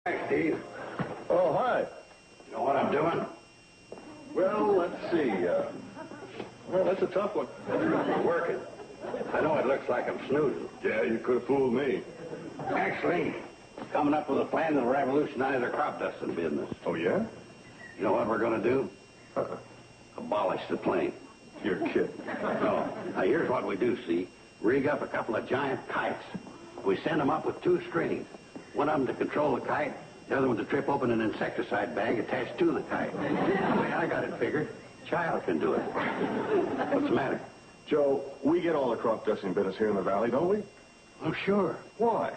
Hi, Steve. Oh, hi. You know what I'm doing? Well, let's see. Well, that's a tough one. Working. I know it looks like I'm snoozing. Yeah, you could have fooled me. Actually, coming up with a plan that'll revolutionize our crop dusting business. Oh, yeah? You know what we're going to do? Abolish the plane. You're kidding. No. Now, here's what we do, see? Rig up a couple of giant kites. We send them up with two strings. One of them to control the kite, the other one to trip open an insecticide bag attached to the kite. The way I got it figured, a child can do it. What's the matter? Joe, we get all the crop dusting business here in the valley, don't we? Oh, sure. Why?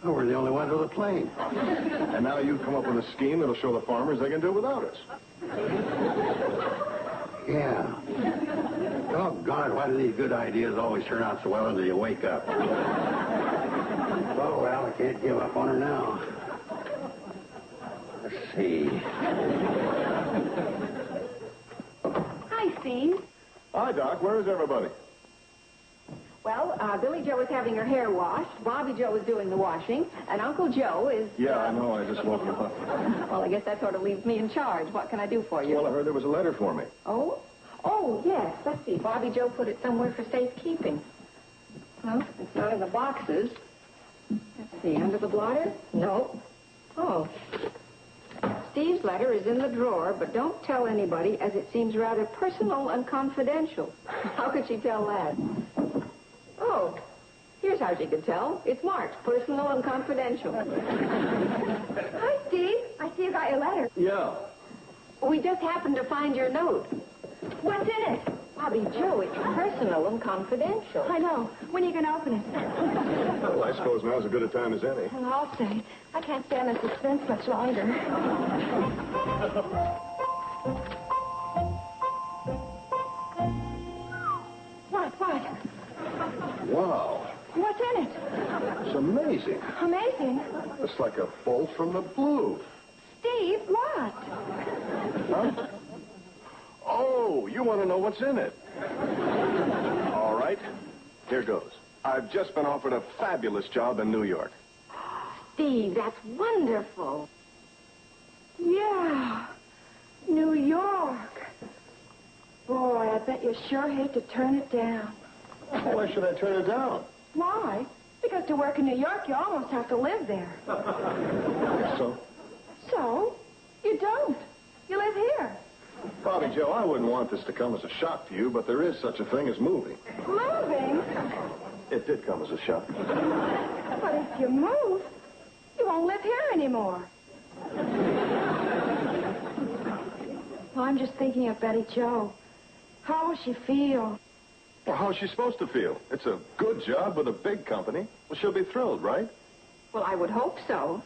Oh, we're the only ones with a plane. And now you come up with a scheme that'll show the farmers they can do it without us. Yeah. Doggone it, why do these good ideas always turn out so well until you wake up? Oh, well, I can't give up on her now. Let's see. Hi, Steve. Hi, Doc. Where is everybody? Well, Billy Joe is having her hair washed, Bobby Joe is doing the washing, and Uncle Joe is... Yeah, I know. I just woke him up. Well, I guess that sort of leaves me in charge. What can I do for you? Well, I heard there was a letter for me. Oh? Oh, yes. Let's see. Bobby Joe put it somewhere for safekeeping. Well, it's not in the boxes. Let's see. Under the blotter? No. Oh. Steve's letter is in the drawer, but don't tell anybody, as it seems rather personal and confidential. How could she tell that? Oh, here's how she could tell. It's marked, personal and confidential. Hi, Steve. I see you got your letter. Yeah. We just happened to find your note. What's in it? Bobby Joe, it's personal and confidential. I know. When are you going to open it? Well, I suppose now's as good a time as any. Well, I'll stay. I can't stand the suspense much longer. What? Wow. What's in it? It's amazing. Amazing. It's like a bolt from the blue. Steve, what? Huh? Oh, you want to know what's in it? All right. Here goes. I've just been offered a fabulous job in New York. Steve, that's wonderful. Yeah. New York. Boy, I bet you sure hate to turn it down. Why should I turn it down? Why? Because to work in New York, you almost have to live there. So? So? You don't. You live here. Bobby Joe, I wouldn't want this to come as a shock to you, but there is such a thing as moving. Moving? It did come as a shock. But if you move, you won't live here anymore. Well, I'm just thinking of Betty Jo. How will she feel? Well, how's she supposed to feel? It's a good job with a big company. Well, she'll be thrilled, right? Well, I would hope so.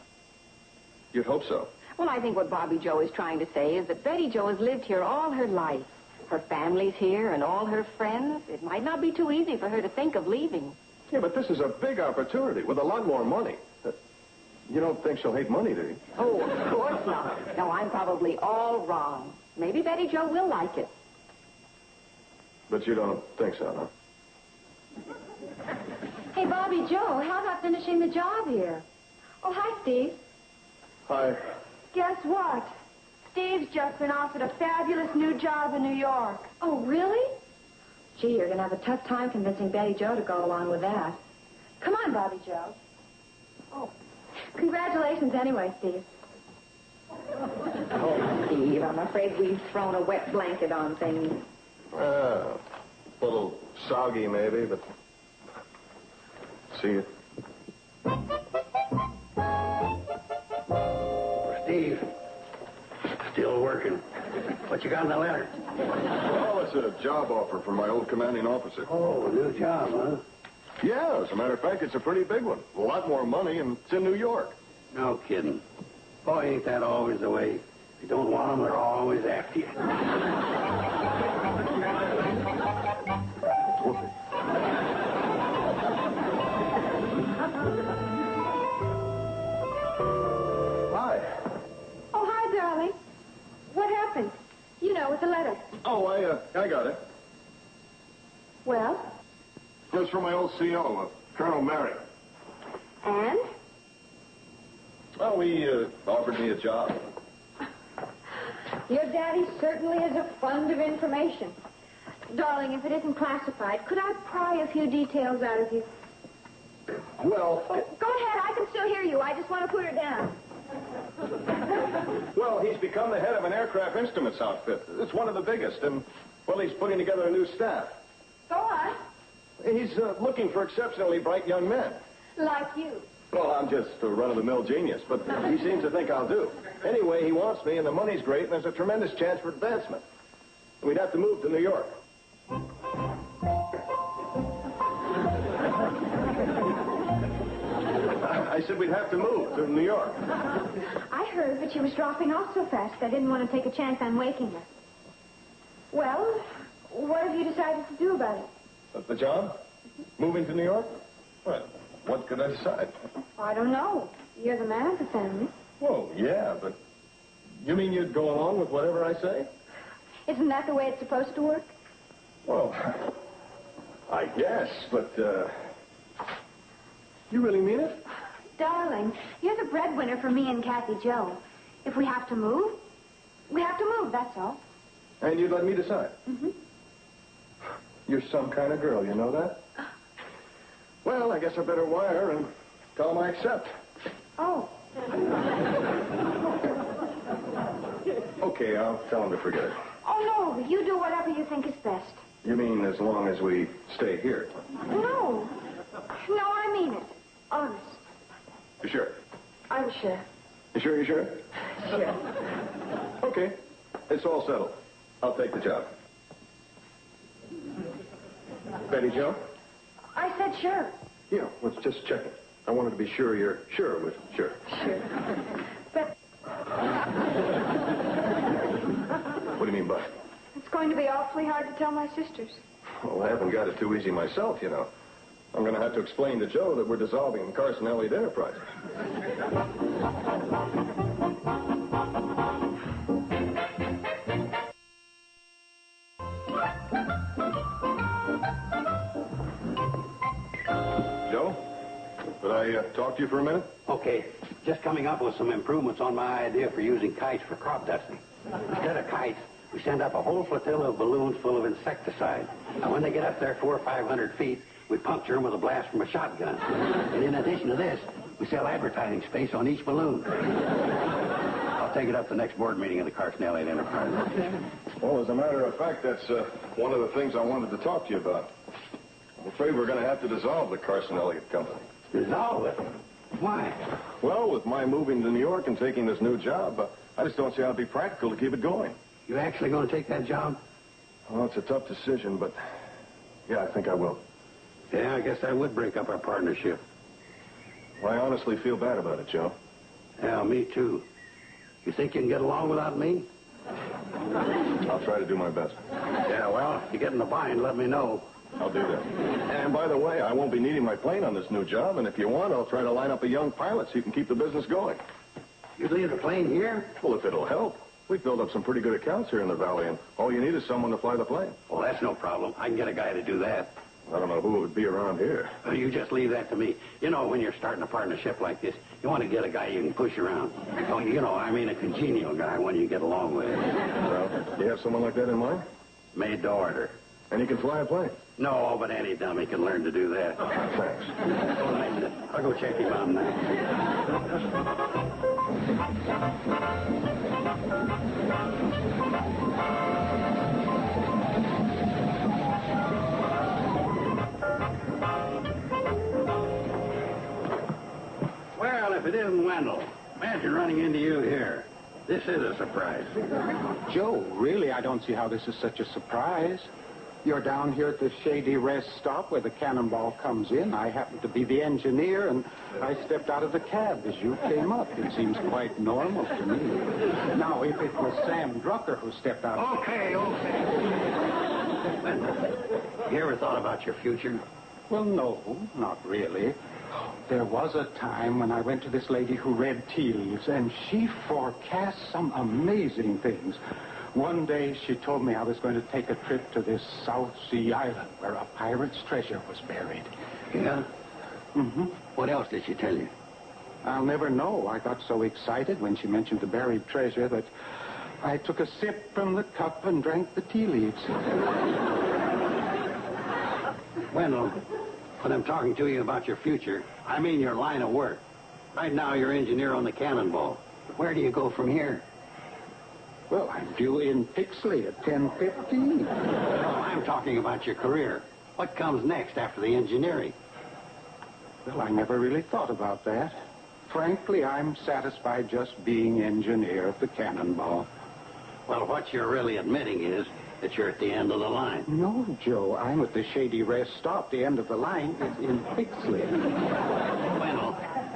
You'd hope so. Well, I think what Bobby Joe is trying to say is that Betty Jo has lived here all her life. Her family's here and all her friends. It might not be too easy for her to think of leaving. Yeah, but this is a big opportunity with a lot more money. You don't think she'll hate money, do you? Oh, of course not. No, I'm probably all wrong. Maybe Betty Jo will like it. But you don't think so, huh? Hey, Bobby Joe, how about finishing the job here? Oh, hi, Steve. Hi. Guess what? Steve's just been offered a fabulous new job in New York. Oh, really? Gee, you're going to have a tough time convincing Betty Jo to go along with that. Come on, Bobby Joe. Oh, congratulations anyway, Steve. Oh, Steve, I'm afraid we've thrown a wet blanket on things. A little soggy, maybe, but... See you. Steve, still working. What you got in the letter? Oh, it's a job offer from my old commanding officer. Oh, a new job, huh? Yeah, as a matter of fact, it's a pretty big one. A lot more money, and it's in New York. No kidding. Boy, ain't that always the way. If you don't want them, they're always after you. Hi. Oh, hi, darling. What happened? You know, with the letter. Oh, I got it. Well? It was from my old CO, Colonel Merrick. And? Well, he offered me a job. Your daddy certainly is a fund of information. Darling, if it isn't classified, could I pry a few details out of you? Well... Oh, go ahead. I can still hear you. I just want to put her down. Well, he's become the head of an aircraft instruments outfit. It's one of the biggest, and, well, he's putting together a new staff. Go on. He's looking for exceptionally bright young men. Like you. Well, I'm just a run-of-the-mill genius, but he seems to think I'll do. Anyway, he wants me, and the money's great, and there's a tremendous chance for advancement. We'd have to move to New York. I said we'd have to move to New York. I heard that she was dropping off so fast I didn't want to take a chance on waking her. Well, what have you decided to do about it? The job? Moving to New York? What could I decide? I don't know. You're the man of the family. Well, yeah, but you mean you'd go along with whatever I say? Isn't that the way it's supposed to work? Well, I guess, but, you really mean it? Darling, you're the breadwinner for me and Kathy Joe. If we have to move, we have to move, that's all. And you'd let me decide? Mm-hmm. You're some kind of girl, you know that? Well, I guess I better wire and tell him I accept. Oh. Okay, I'll tell him to forget it. Oh, no, you do whatever you think is best. You mean as long as we stay here? No. No, I mean it. Honest. You sure? I'm sure. You sure, you sure? Sure. Okay. It's all settled. I'll take the job. Betty Joe? I said sure. Yeah, let's just check it. I wanted to be sure you're sure with sure. Sure. But What do you mean by? it's going to be awfully hard to tell my sisters. Well, I haven't got it too easy myself, you know. I'm going to have to explain to Joe that we're dissolving Carson Elliott Enterprises. Joe, could I talk to you for a minute? Okay, just coming up with some improvements on my idea for using kites for crop dusting. Instead of kites, we send up a whole flotilla of balloons full of insecticide. Now, when they get up there 400 or 500 feet, we puncture them with a blast from a shotgun. And in addition to this, we sell advertising space on each balloon. I'll take it up the next board meeting of the Carson Elliott Enterprise. Well, as a matter of fact, that's one of the things I wanted to talk to you about. I'm afraid we're going to have to dissolve the Carson Elliott Company. Dissolve it? Why? Well, with my moving to New York and taking this new job, I just don't see how it'd be practical to keep it going. You actually going to take that job? Well, it's a tough decision, but yeah, I think I will. Yeah, I guess I would break up our partnership. Well, I honestly feel bad about it, Joe. Yeah, me too. You think you can get along without me? I'll try to do my best. Yeah, well, if you get in a bind, let me know. I'll do that. And by the way, I won't be needing my plane on this new job, and if you want, I'll try to line up a young pilot so you can keep the business going. You leave the plane here? Well, if it'll help. We've built up some pretty good accounts here in the valley, and all you need is someone to fly the plane. Well, that's no problem. I can get a guy to do that. I don't know who it would be around here. You just leave that to me. You know, when you're starting a partnership like this, you want to get a guy you can push around. Oh, you know, I mean a congenial guy, one you get along with. Well, do you have someone like that in mind? Made to order. And he can fly a plane? No, but any dummy can learn to do that. Thanks. I'll go check him out now. Well, if it isn't Wendell, imagine running into you here. This is a surprise. Joe, really, I don't see how this is such a surprise. You're down here at the shady rest stop where the Cannonball comes in. I happen to be the engineer, and I stepped out of the cab as you came up. It seems quite normal to me. Now, if it was Sam Drucker who stepped out... Okay. You ever thought about your future? Well, no, not really. There was a time when I went to this lady who read tea leaves, and she forecast some amazing things. One day, she told me I was going to take a trip to this South Sea island where a pirate's treasure was buried. Yeah? Mm-hmm. What else did she tell you? I'll never know. I got so excited when she mentioned the buried treasure that I took a sip from the cup and drank the tea leaves. Wendell, when I'm talking to you about your future, I mean your line of work. Right now, you're engineer on the Cannonball. Where do you go from here? Well, I'm due in Pixley at 10:15. No, I'm talking about your career. What comes next after the engineering? Well, I never really thought about that. Frankly, I'm satisfied just being engineer of the Cannonball. Well, what you're really admitting is that you're at the end of the line. No, Joe, I'm at the Shady Rest stop. The end of the line is in Pixley. Well,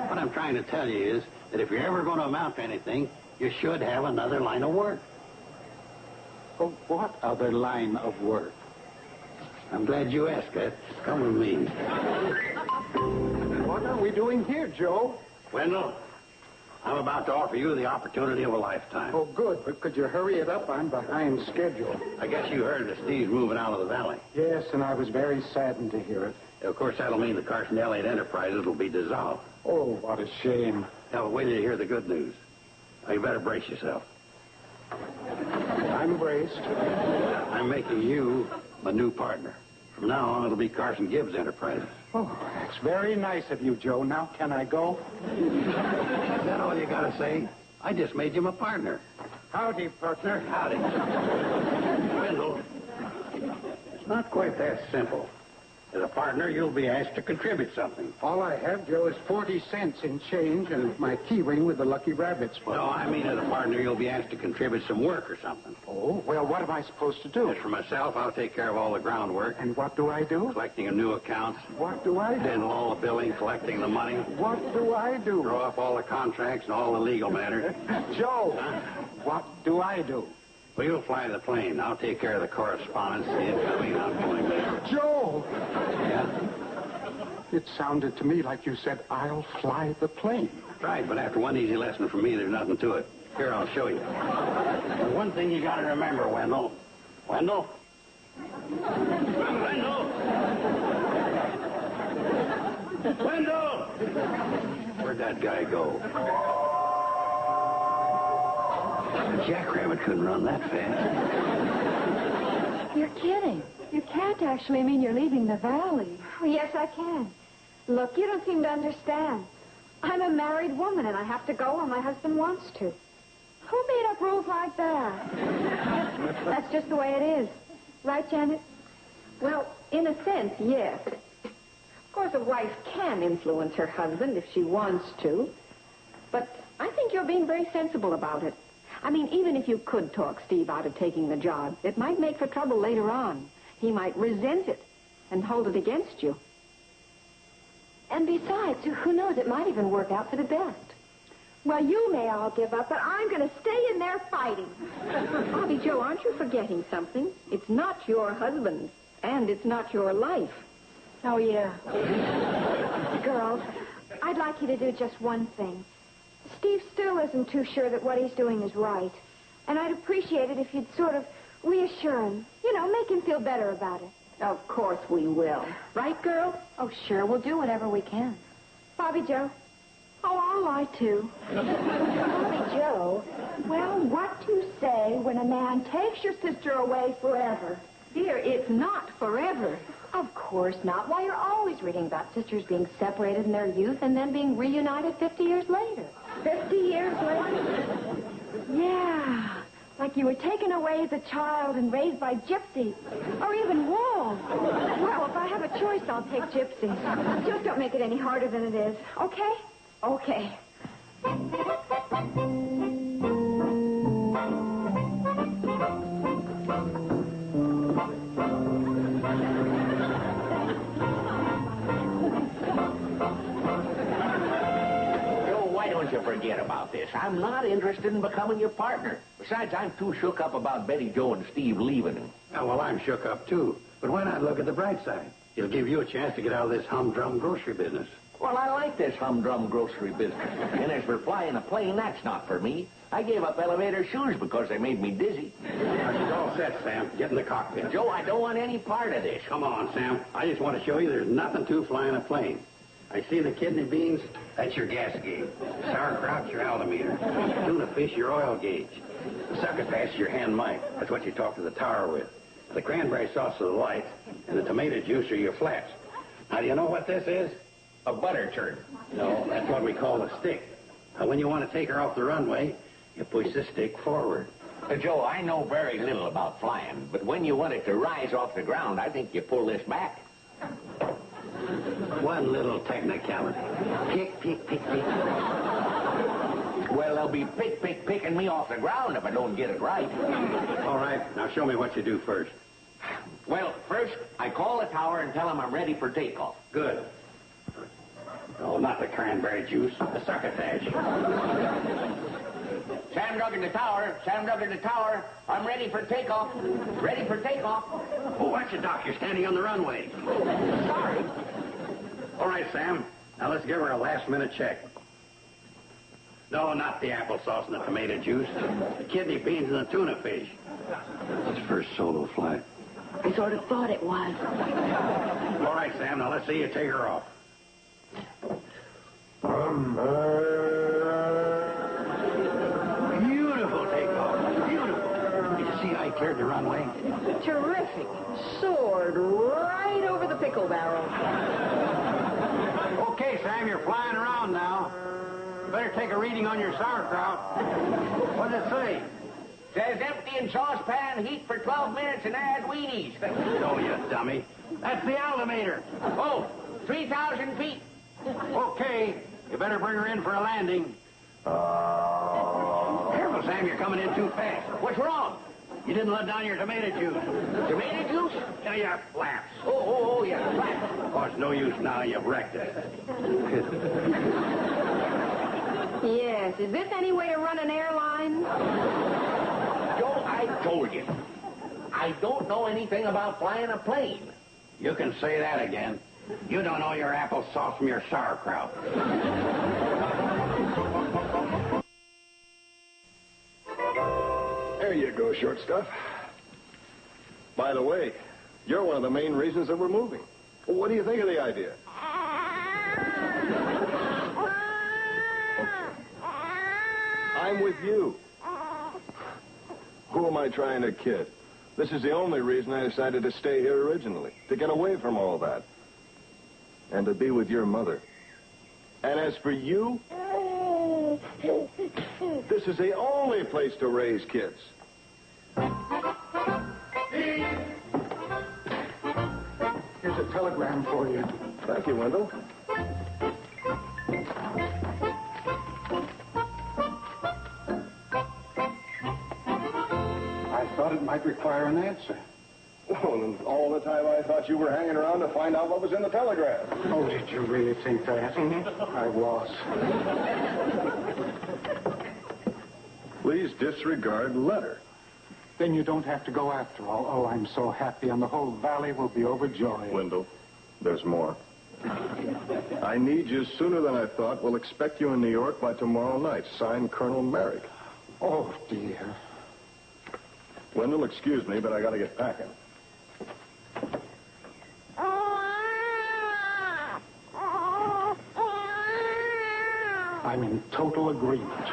what I'm trying to tell you is that if you're ever going to amount to anything, you should have another line of work. Oh, what other line of work? I'm glad you asked that. Come with me. What are we doing here, Joe? Wendell, I'm about to offer you the opportunity of a lifetime. Oh, good, but could you hurry it up? I'm behind schedule. I guess you heard that Steve's moving out of the valley. Yes, and I was very saddened to hear it. Of course, that'll mean the Carson Elliott Enterprises will be dissolved. Oh, what a shame. Now, wait till you hear the good news. Now, you better brace yourself. I'm braced. I'm making you my new partner. From now on, it'll be Carson Gibbs Enterprises. Oh, that's very nice of you, Joe. Now, can I go? Is that all you got to say? I just made you my partner. Howdy, partner. Howdy. Wendell, it's not quite that simple. As a partner, you'll be asked to contribute something. All I have, Joe, is 40 cents in change and my key ring with the lucky rabbits. No, I mean as a partner, you'll be asked to contribute some work or something. Oh, well, what am I supposed to do? As for myself, I'll take care of all the groundwork. And what do I do? Collecting of new accounts. What do I do? Handle all the billing, collecting the money. What do I do? Throw up all the contracts and all the legal matters. Joe, Huh? what do I do? Well, you'll fly the plane. I'll take care of the correspondence, the incoming, outgoing mail. Joe! Yeah? It sounded to me like you said, I'll fly the plane. Right, but after one easy lesson from me, there's nothing to it. Here, I'll show you. And one thing you got to remember, Wendell. Wendell? Wendell! Wendell! Where'd that guy go? A jackrabbit couldn't run that fast. You're kidding. You can't actually mean you're leaving the valley. Oh, yes, I can. Look, you don't seem to understand. I'm a married woman, and I have to go where my husband wants to. Who made up rules like that? That's just the way it is. Right, Janet? Well, in a sense, yes. Of course, a wife can influence her husband if she wants to. But I think you're being very sensible about it. I mean, even if you could talk Steve out of taking the job, it might make for trouble later on. He might resent it and hold it against you. And besides, who knows, it might even work out for the best. Well, you may all give up, but I'm going to stay in there fighting. Bobby Joe, aren't you forgetting something? It's not your husband, and it's not your life. Oh, yeah. Girls, I'd like you to do just one thing. Steve still isn't too sure that what he's doing is right. And I'd appreciate it if you'd sort of reassure him. You know, make him feel better about it. Of course we will. Right, girls? Oh, sure, we'll do whatever we can. Bobby Joe? Oh, I'll lie, too. Bobby Joe, well, what do you say when a man takes your sister away forever? Dear, it's not forever. Of course not. Why, you're always reading about sisters being separated in their youth and then being reunited 50 years later. 50 years later? Yeah. Like you were taken away as a child and raised by gypsies. Or even wolves. Well, if I have a choice, I'll take gypsies. Just don't make it any harder than it is. Okay? Okay. You forget about this. I'm not interested in becoming your partner. Besides, I'm too shook up about Betty Jo and Steve leaving. Oh, well, I'm shook up, too. But why not look at the bright side? It'll give you a chance to get out of this humdrum grocery business. Well, I like this humdrum grocery business. And as for flying a plane, that's not for me. I gave up elevator shoes because they made me dizzy. She's all set, Sam. Get in the cockpit. Joe, I don't want any part of this. Come on, Sam. I just want to show you there's nothing to flying a plane. I see the kidney beans. That's your gas gauge. Sauerkraut's your altimeter. Tuna fish, your oil gauge. The succotash is your hand mic. That's what you talk to the tower with. The cranberry sauce are the lights, and the tomato juice are your flats. Now, do you know what this is? A butter churn. No, that's what we call a stick. Now, when you want to take her off the runway, you push the stick forward. Joe, I know very little about flying, but when you want it to rise off the ground, I think you pull this back. One little technicality. Pick, pick, pick, pick. Well, they'll be picking me off the ground if I don't get it right. All right, now show me what you do first. Well, first, I call the tower and tell them I'm ready for takeoff. Good. Oh, not the cranberry juice, the succotash. Sam Duggan to tower. Sam Duggan to tower. I'm ready for takeoff. Ready for takeoff. Oh, watch it, Doc. You're standing on the runway. Sorry. All right, Sam. Now let's give her a last-minute check. No, not the applesauce and the tomato juice. The kidney beans and the tuna fish. It's his first solo flight. I sort of thought it was. All right, Sam. Now let's see you take her off. Beautiful takeoff. Beautiful. Did you see how he cleared the runway? Terrific. Soared right over the pickle barrel. Okay, Sam, you're flying around now. You better take a reading on your sauerkraut. What does it say? Says empty in saucepan, heat for 12 minutes, and add weenies. Oh, you dummy. That's the altimeter. Oh, 3,000 feet. Okay, you better bring her in for a landing. Careful, Sam, you're coming in too fast. What's wrong? You didn't let down your tomato juice. Tomato juice? Now you flaps. Oh, yeah, flat. Oh, it's no use now. You've wrecked it. Yes. Is this any way to run an airline? Joe, I told you. I don't know anything about flying a plane. You can say that again. You don't know your applesauce from your sauerkraut. There you go, short stuff. By the way, you're one of the main reasons that we're moving. Well, what do you think of the idea? I'm with you. Who am I trying to kid? This is the only reason I decided to stay here originally, to get away from all that. And to be with your mother. And as for you, this is the only place to raise kids. Here's a telegram for you. Thank you, Wendell. I thought it might require an answer. Oh, and all the time I thought you were hanging around to find out what was in the telegram. Oh, did you really think that? I was. Please disregard letter. Then you don't have to go after all. Oh, I'm so happy, and the whole valley will be overjoyed. Wendell, there's more. I need you sooner than I thought. We'll expect you in New York by tomorrow night. Signed, Colonel Merrick. Oh, dear. Wendell, excuse me, but I gotta get packing. I'm in total agreement.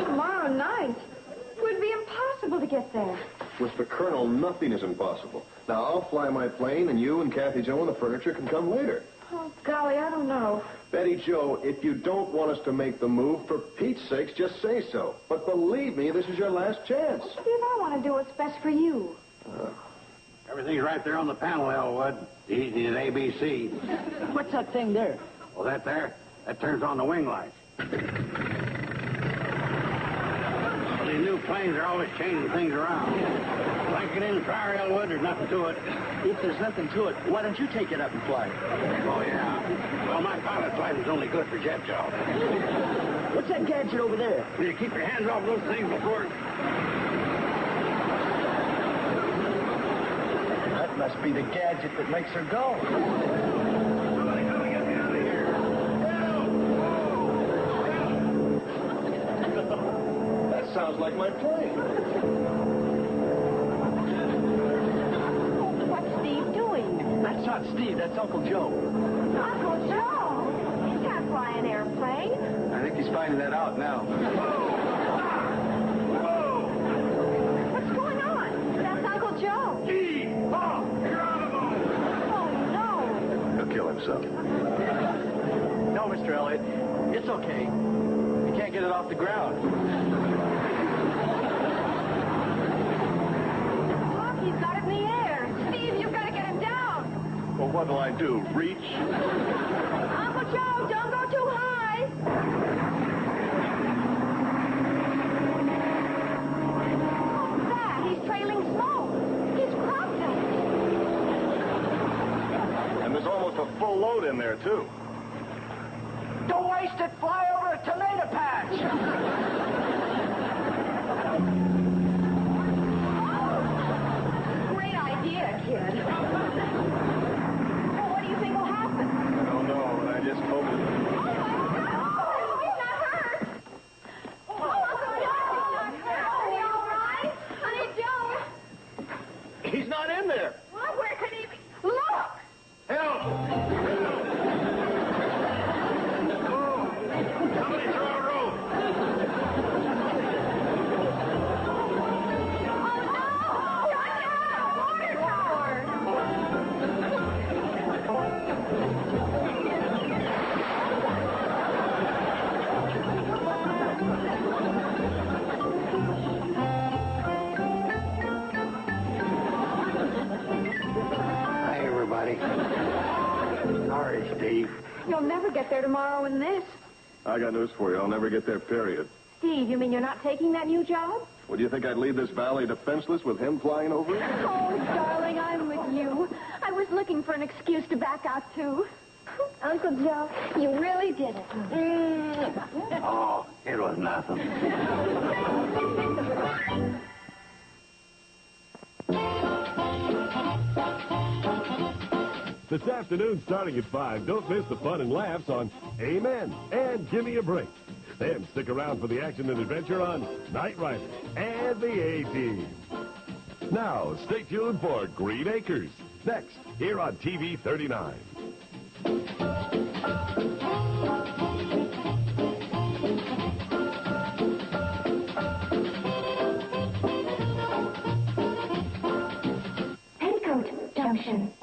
Tomorrow night? It would be impossible to get there. With the Colonel, nothing is impossible. Now, I'll fly my plane, and you and Kathy Jo and the furniture can come later. Oh, golly, I don't know. Betty Jo, if you don't want us to make the move, for Pete's sakes, just say so. But believe me, this is your last chance. If I want to do what's best for you. Everything's right there on the panel, Elwood. Easy as ABC. What's that thing there? Well, that there, that turns on the wing lights. Well, these new planes are always changing things around. Like it in the fire, Elwood, there's nothing to it. If there's nothing to it, why don't you take it up and fly? Oh, yeah. Well, my pilot's license is only good for jet jobs. What's that gadget over there? Will you keep your hands off those things before... That must be the gadget that makes her go. That sounds like my plane. What's Steve doing? That's not Steve. That's Uncle Joe. Uncle Joe? He can't fly an airplane. I think he's finding that out now. What's going on? That's Uncle Joe. Oh, no. He'll kill himself. No, Mr. Elliott. It's okay. You can't get it off the ground. Look, he's got it in the air. Steve, you've got to get him down. Well, what'll I do? Reach? Uncle Joe, don't go too high. What's that? He's trailing smoke. He's cropped us. And there's almost a full load in there, too. Don't waste it. Fly over a tomato patch. Great idea, kid. Well, what do you think will happen? I don't know, but I just hope it... He's not hurt. Oh, Uncle Joe! Are you all right? Honey, Joe. He's not in there. Well, where could he be? Look! Help! Somebody throw a rope. Oh, no! Watch out! Water tower! Hi, everybody. Sorry, Steve. You'll never get there tomorrow in this. I got news for you. I'll never get there, period. Steve, you mean you're not taking that new job? Would you think I'd leave this valley defenseless with him flying over it? Oh, darling, I'm with you. I was looking for an excuse to back out, too. Uncle Joe, you really did it. Oh, it was nothing. This afternoon, starting at 5, don't miss the fun and laughs on Amen and Gimme a Break. Then stick around for the action and adventure on Knight Rider and the A-Team. Now, stay tuned for Green Acres, next, here on TV 39. Petticoat Junction.